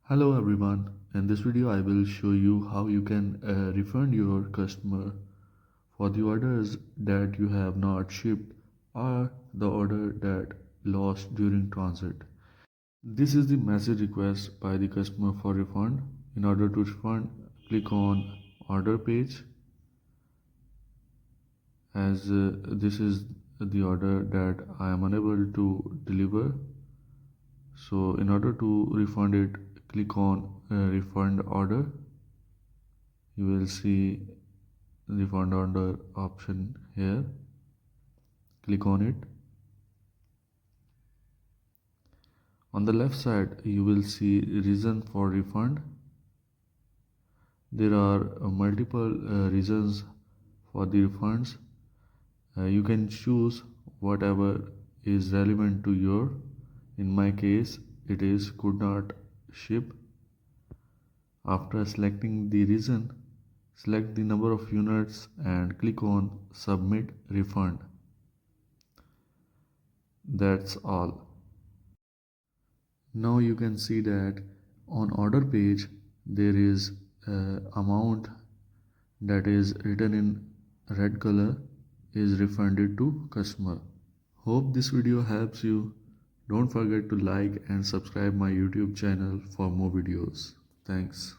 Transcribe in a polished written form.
Hello everyone. In this video I will show you how you can refund your customer for the orders that you have not shipped or the order that lost during transit. This is the message request by the customer for refund. In order to refund, click on order page as this is the order that I am unable to deliver. So in order to refund it, click on refund order. You will see refund order option here. Click on it. On the left side you will see reason for refund. There are multiple reasons for the refunds. You can choose whatever is relevant to your. In my case it is could not ship. After selecting the reason, select the number of units and click on submit refund. That's all. Now you can see that on order page there is amount that is written in red color is refunded to customer. Hope this video helps you. Don't forget to like and subscribe my YouTube channel for more videos. Thanks.